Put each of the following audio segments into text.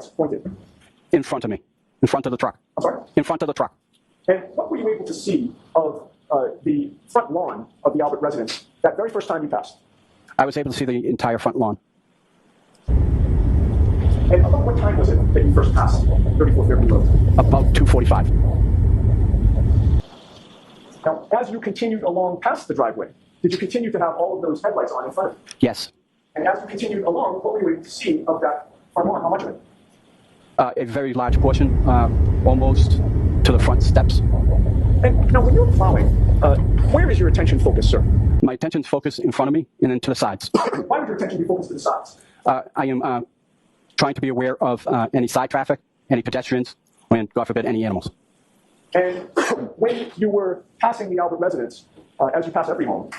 headlights pointed? In front of me. In front of the truck. I'm sorry? In front of the truck. And what were you able to see of the front lawn of the 𝗵𝗿 residence that very first time you passed? I was able to see the entire front lawn. And about what time was it that you first passed 3450 Road? About 2:45. Now, as you continued along past the driveway, did you continue to have all of those headlights on in front of you? Yes. And as you continued along, what were you able to see of that front lawn? How much of it? A very large portion, almost to the front steps. And now, when you're plowing, where is your attention focused, sir? My attention's focused in front of me and then to the sides. Why would your attention be focused to the sides? I am trying to be aware of any side traffic, any pedestrians, and, God forbid, any animals. And when you were passing the 𝗵𝗿 residence, as you pass every home,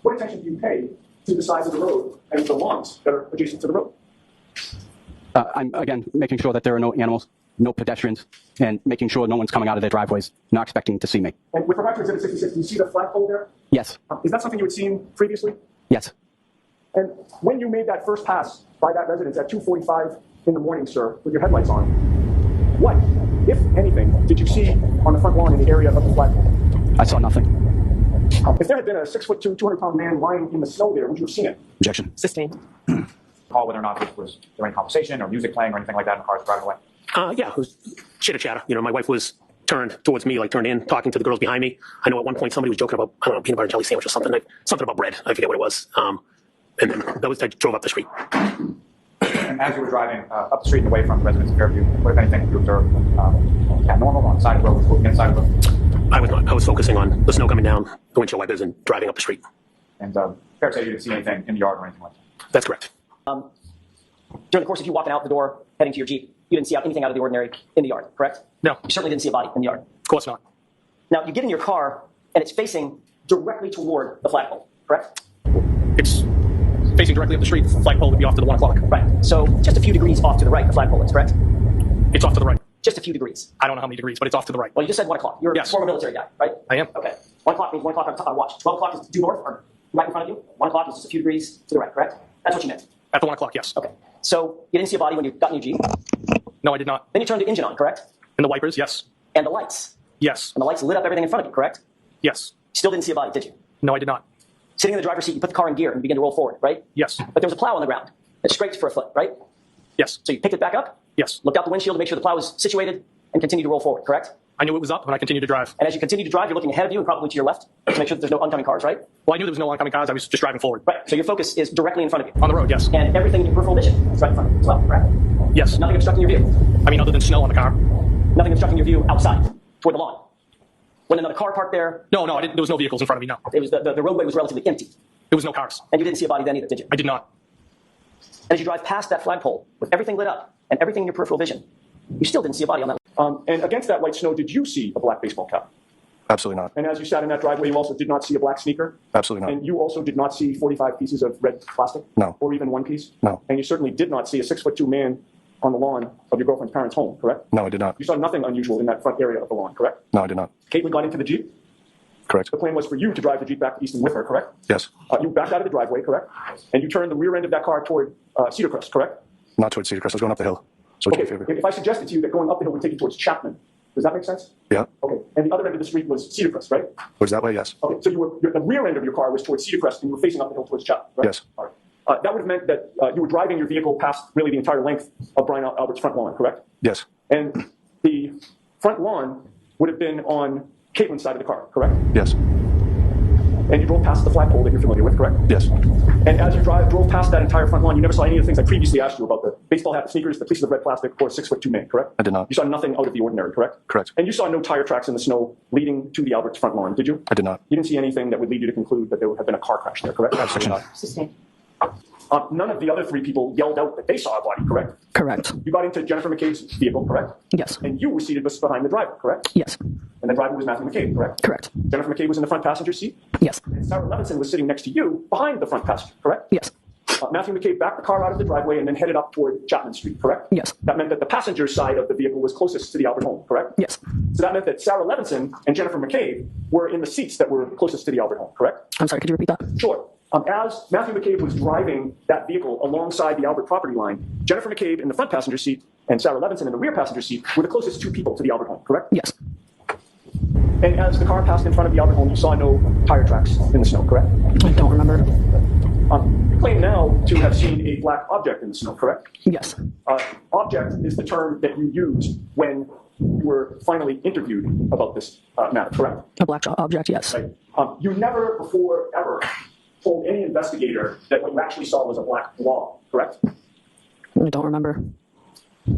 what attention do you pay to the sides of the road and the lawns that are adjacent to the road? I'm, again, making sure that there are no animals, no pedestrians, and making sure no one's coming out of their driveways, not expecting to see me. And with regard to Exhibit 66, do you see the flagpole there? Yes. Is that something you had seen previously? Yes. And when you made that first pass by that residence at 2:45 in the morning, sir, with your headlights on, what, if anything, did you see on the front lawn in the area of the flagpole? I saw nothing. If there had been a 6'2", 200-pound man lying in the snow there, would you have seen it? Objection. Sustained. Recall whether or not there was any conversation or music playing or anything like that in the cars driving away? Yeah, it was chitter chatter. You know, my wife was turned towards me, like turned in, talking to the girls behind me. I know at one point somebody was joking about, I don't know, peanut butter and jelly sandwich or something, something about bread. I forget what it was. And then I drove up the street. And as you were driving up the street and away from the residence of Fairview, what, if anything, did you observe normal on the side of the road, looking inside of the road? I was not. I was focusing on the snow coming down, the windshield wipers, and driving up the street. And fair to say you didn't see anything in the yard or anything like that? That's correct. During the course of you walking out the door, heading to your Jeep, you didn't see anything out of the ordinary in the yard, correct? No. You certainly didn't see a body in the yard. Of course not. Now, you get in your car, and it's facing directly toward the flagpole, correct? It's facing directly up the street. The flagpole would be off to the 1 o'clock. Right. So just a few degrees off to the right, the flagpole is, correct? It's off to the right. Just a few degrees. I don't know how many degrees, but it's off to the right. Well, you just said 1 o'clock. You're Yes. a former military guy, right? I am. Okay. 1 o'clock means 1 o'clock on watch. 12 o'clock is due north, or right in front of you. 1 o'clock is just a few degrees to the right, correct? That's what you meant. At the 1 o'clock, yes. Okay. So you didn't see a body when you got in your Jeep. No, I did not. Then you turned the engine on, correct? And the wipers, yes. And the lights. Yes. And the lights lit up everything in front of you, correct? Yes. Still didn't see a body, did you? No, I did not. Sitting in the driver's seat, you put the car in gear and you begin to roll forward, right? Yes. But there was a plow on the ground. It scraped for a foot, right? Yes. So you picked it back up, Yes. looked out the windshield to make sure the plow was situated, and continued to roll forward, correct? I knew it was up, and I continued to drive. And as you continue to drive, you're looking ahead of you and probably to your left to make sure that there's no oncoming cars, right? Well, I knew there was no oncoming cars. I was just driving forward. Right. So your focus is directly in front of you. On the road, yes. And everything in your peripheral vision is right in front of you as well, correct? Yes. Nothing obstructing your view. I mean, other than snow on the car. Nothing obstructing your view outside, toward the lawn. When another car parked there, No, I didn't. There was no vehicles in front of me, no. it was the roadway was relatively empty. There was no cars. And you didn't see a body then either, did you? I did not. And as you drive past that flagpole with everything lit up and everything in your peripheral vision, you still didn't see a body on that. And against that white snow, did you see a black baseball cap? Absolutely not. And as you sat in that driveway, you also did not see a black sneaker? Absolutely not. And you also did not see 45 pieces of red plastic? No. Or even one piece? No. And you certainly did not see a 6'2" man on the lawn of your girlfriend's parents' home, correct? No, I did not. You saw nothing unusual in that front area of the lawn, correct? No, I did not. Caitlin got into the Jeep. Correct. The plan was for you to drive the Jeep back to Easton with her, correct? Yes. You backed out of the driveway, correct? And you turned the rear end of that car toward Cedar Crest, correct? Not towards Cedar Crest. I was going up the hill. So Okay. it's your favorite. If I suggested to you that going up the hill would take you towards Chapman, does that make sense? Yeah. Okay. And the other end of the street was Cedar Crest, right? Was that way? Yes. Okay. So the rear end of your car was towards Cedar Crest, and you were facing up the hill towards Chapman, right? Yes. All right. That would have meant that you were driving your vehicle past really the entire length of Brian Albert's front lawn, correct? Yes. And the front lawn would have been on Caitlin's side of the car, correct? Yes. And you drove past the flagpole that you're familiar with, correct? Yes. And as you drove past that entire front lawn, you never saw any of the things I previously asked you about: the baseball hat, the sneakers, the pieces of red plastic, or a 6'2" man, correct? I did not. You saw nothing out of the ordinary, correct? Correct. And you saw no tire tracks in the snow leading to the Albert's front lawn, did you? I did not. You didn't see anything that would lead you to conclude that there would have been a car crash there, correct? Absolutely not. Sustained. None of the other three people yelled out that they saw a body, correct? Correct. You got into Jennifer McCabe's vehicle, correct? Yes. And you were seated behind the driver, correct? Yes. And the driver was Matthew McCabe, correct? Correct. Jennifer McCabe was in the front passenger seat? Yes. And Sarah Levinson was sitting next to you behind the front passenger, correct? Yes. Matthew McCabe backed the car out of the driveway and then headed up toward Chapman Street, correct? Yes. That meant that the passenger side of the vehicle was closest to the Albert home, correct? Yes. So that meant that Sarah Levinson and Jennifer McCabe were in the seats that were closest to the Albert home, correct? I'm sorry, could you repeat that? Sure. As Matthew McCabe was driving that vehicle alongside the Albert property line, Jennifer McCabe in the front passenger seat and Sarah Levinson in the rear passenger seat were the closest two people to the Albert home, correct? Yes. And as the car passed in front of the Albert home, you saw no tire tracks in the snow, correct? I don't remember. You claim now to have seen a black object in the snow, correct? Yes. Object is the term that you used when you were finally interviewed about this matter, correct? A black object, yes. Right. You never before ever told any investigator that what you actually saw was a black blob, correct? I don't remember.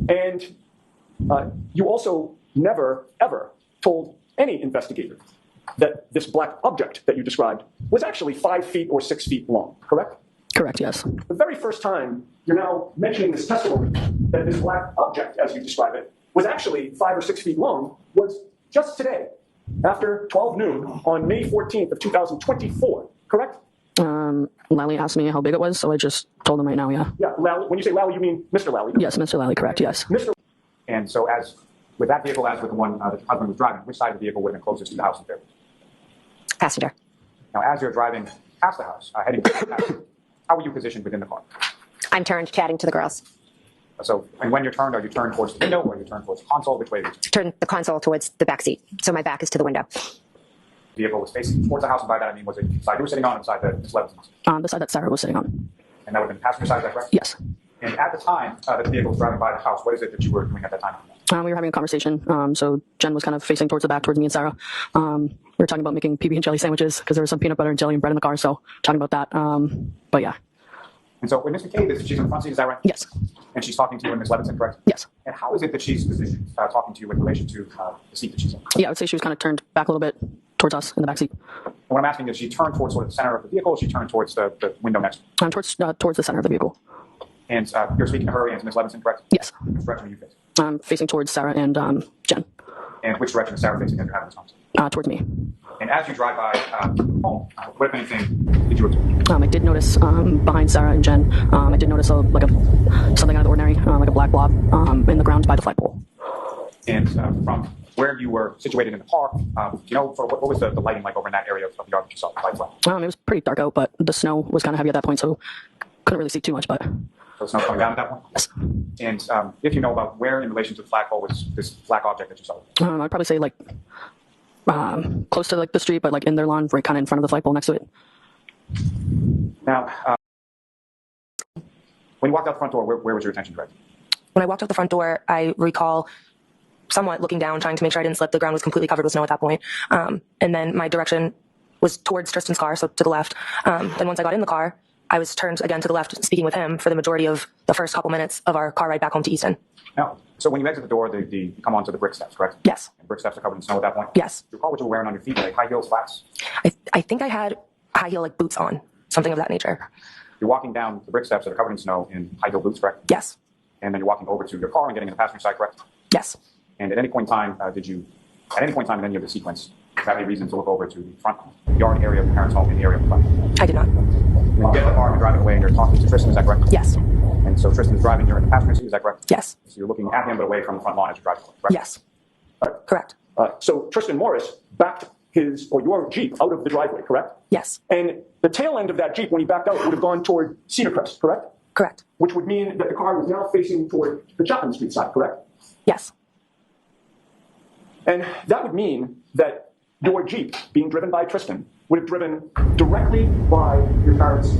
And you also never, ever told any investigator that this black object that you described was actually 5 feet or 6 feet long, correct? Correct, yes. The very first time you're now mentioning this testimony that this black object, as you describe it, was actually 5 or 6 feet long was just today, after 12 noon on May 14th of 2024, correct? Lally asked me how big it was, so I just told him right now, yeah. Yeah, Lally, when you say Lally, you mean Mr. Lally? Yes, Mr. Lally, correct, yes. Mr. And so as with that vehicle, as with the one that the husband was driving, which side of the vehicle would have been closest to the house in there? Passenger. Now, as you're driving past the house, heading to the house, how were you positioned within the car? I'm turned chatting to the girls. So, and when you're turned, are you turned towards the window or are you turned towards the console? Which way? Turn the console towards the back seat, so my back is to the window. The vehicle was facing towards the house, and by that I mean, was it the side you were sitting on or the side that Ms. Levinson was? The side that Sarah was sitting on. And that would have been the passenger side, is that correct? Yes. And at the time that the vehicle was driving by the house, what is it that you were doing at that time? We were having a conversation, so Jen was kind of facing towards the back, towards me and Sarah. We were talking about making PB and jelly sandwiches because there was some peanut butter and jelly and bread in the car, so talking about that. But yeah. And so when Ms. McCabe, she's in the front seat, is that right? Yes. And she's talking to you and Ms. Levinson, correct? Yes. And how is it that she's positioned talking to you in relation to the seat that she's in? Yeah, I would say she was kind of turned back a little bit towards us in the back seat. And what I'm asking is, she turned towards sort of the center of the vehicle, or she turned towards the window next to you? Towards the center of the vehicle. And you're speaking to her and to Ms. Levinson, correct? Yes. Which direction are you facing? I'm facing towards Sarah and Jen. And which direction is Sarah facing as you're having this conversation? Towards me. And as you drive by home, what, if anything, did you observe? I did notice behind Sarah and Jen, I did notice something out of the ordinary, like a black blob in the ground by the flagpole. And from where you were situated in the car, you know, what was the lighting like over in that area of the yard that you saw? The lights were? It was pretty dark out, but the snow was kind of heavy at that point, so couldn't really see too much. But So snow coming down at that point? yes. And if you know about where in relation to the flagpole was this black object that you saw? I'd probably say like close to like the street, but like in their lawn, right kind of in front of the flagpole next to it. Now, when you walked out the front door, where was your attention directed? When I walked out the front door, I recall somewhat looking down, trying to make sure I didn't slip. The ground was completely covered with snow at that point. And then my direction was towards Tristan's car, so to the left. Then once I got in the car, I was turned again to the left, speaking with him for the majority of the first couple minutes of our car ride back home to Easton. Now, so when you exit the door, you come onto the brick steps, correct? Yes. And brick steps are covered in snow at that point? Yes. Do you recall what you were wearing on your feet? Like high heels, flats? I think I had high heel like boots on, something of that nature. You're walking down the brick steps that are covered in snow in high heel boots, correct? Yes. And then you're walking over to your car and getting in the passenger side, correct? Yes. And at any point in time, at any point in time in any of the sequence, have any reason to look over to the front yard area of the parents' home in the area of the front? I did not. When you get in the car and you're driving away and you're talking to Tristan, is that correct? Yes. And so Tristan's driving, you're in the passenger seat, is that correct? Yes. So you're looking at him but away from the front lawn as you're driving, correct? Yes. Correct. So Tristan Morris backed your Jeep out of the driveway, correct? Yes. And the tail end of that Jeep, when he backed out, would have gone toward Cedar Crest, correct? Correct. Which would mean that the car was now facing toward the Chapman Street side, correct? Yes. And that would mean that your Jeep, being driven by Tristan, would have driven directly by your parents'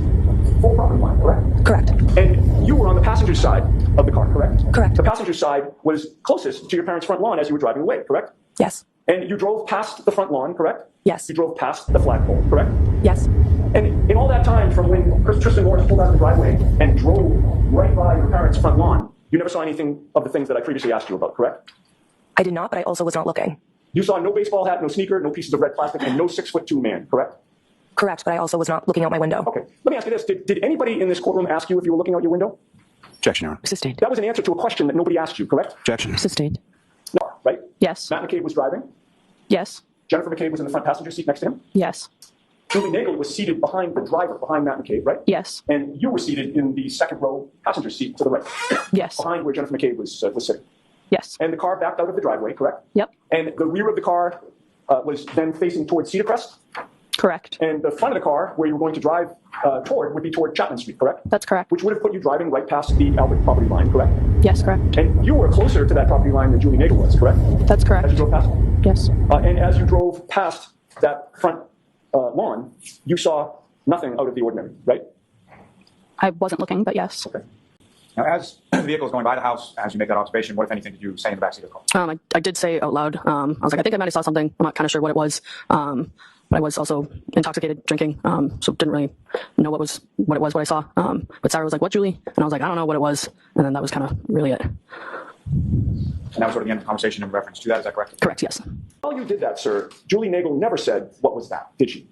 full property line, correct? Correct. And you were on the passenger side of the car, correct? Correct. The passenger side was closest to your parents' front lawn as you were driving away, correct? Yes. And you drove past the front lawn, correct? Yes. You drove past the flagpole, correct? Yes. And in all that time, from when Tristan Morris pulled out of the driveway and drove right by your parents' front lawn, you never saw anything of the things that I previously asked you about, correct? I did not, but I also was not looking. You saw no baseball hat, no sneaker, no pieces of red plastic, and no 6'2" man, correct? Correct, but I also was not looking out my window. Okay. Let me ask you this. Did anybody in this courtroom ask you if you were looking out your window? Objection, Your Honor. Sustained. That was an answer to a question that nobody asked you, correct? Objection. Sustained. No, right? Yes. Matt McCabe was driving. Yes. Jennifer McCabe was in the front passenger seat next to him. Yes. Julie Nagel was seated behind the driver, behind Matt McCabe, right? Yes. And you were seated in the second row passenger seat to the right. Yes. Behind where Jennifer McCabe was sitting. Yes. And the car backed out of the driveway, correct? Yep. And the rear of the car was then facing towards Cedar Crest? Correct. And the front of the car where you were going to drive toward would be toward Chapman Street, correct? That's correct. Which would have put you driving right past the Albert property line, correct? Yes, correct. And you were closer to that property line than Julie Nagel was, correct? That's As correct. you drove past? Yes. And as you drove past that front lawn, you saw nothing out of the ordinary, right? I wasn't looking, but yes. Okay. Now, as the vehicle is going by the house, as you make that observation, what, if anything, did you say in the backseat of the car? I did say out loud. I was like, I think I might have saw something. I'm not kind of sure what it was. But I was also intoxicated drinking, so didn't really know what it was, what I saw. But Sarah was like, "What, Julie?" And I was like, "I don't know what it was." And then that was kind of really it. And that was sort of the end of the conversation in reference to that, is that correct? Correct, yes. While you did that, sir, Julie Nagel never said, "What was that?" Did she?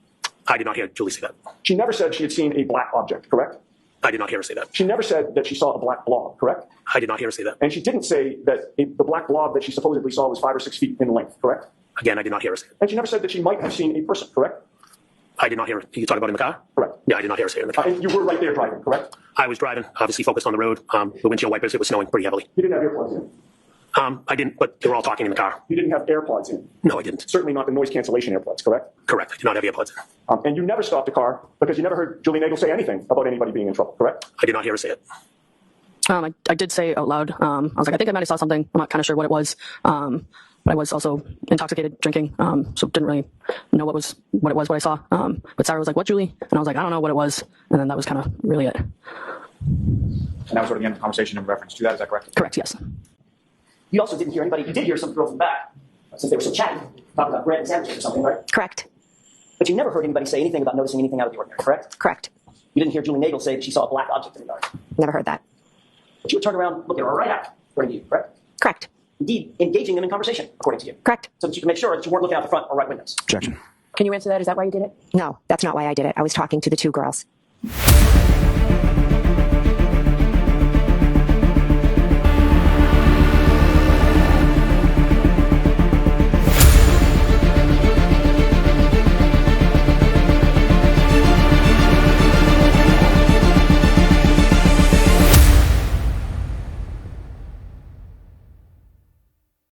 I did not hear Julie say that. She never said she had seen a black object, correct? I did not hear her say that. She never said that she saw a black blob, correct? I did not hear her say that. And she didn't say that the black blob that she supposedly saw was 5 or 6 feet in length, correct? Again, I did not hear her say that. And she never said that she might have seen a person, correct? I did not hear her. You talking about in the car? Correct. Yeah, I did not hear her say it in the car. And you were right there driving, correct? I was driving, obviously focused on the road. The windshield wipers, it was snowing pretty heavily. You didn't have earplugs in. I didn't, but they were all talking in the car. You didn't have AirPods in. No, I didn't. Certainly not the noise cancellation AirPods, correct? Correct. I did not have earplugs in. And you never stopped the car because you never heard Julie Nagel say anything about anybody being in trouble, correct? I did not hear her say it. I did say out loud. I was like, I think I might have saw something. I'm not kind of sure what it was. But I was also intoxicated drinking, so didn't really know what it was, what I saw. But Sarah was like, "What, Julie?" And I was like, "I don't know what it was." And then that was kind of really it. And that was sort of the end of the conversation in reference to that, is that correct? Correct, yes. You also didn't hear anybody. You did hear some girls in the back, since they were so chatty, talking about bread and sandwiches or something, right? Correct. But you never heard anybody say anything about noticing anything out of the ordinary, correct? Correct. You didn't hear Julie Nagel say that she saw a black object in the yard. Never heard that. But you would turn around looking right at, according to you, correct? Correct. Indeed, engaging them in conversation, according to you. Correct. So that you can make sure that you weren't looking out the front or right windows. Objection. Can you answer that? Is that why you did it? No, that's not why I did it. I was talking to the two girls.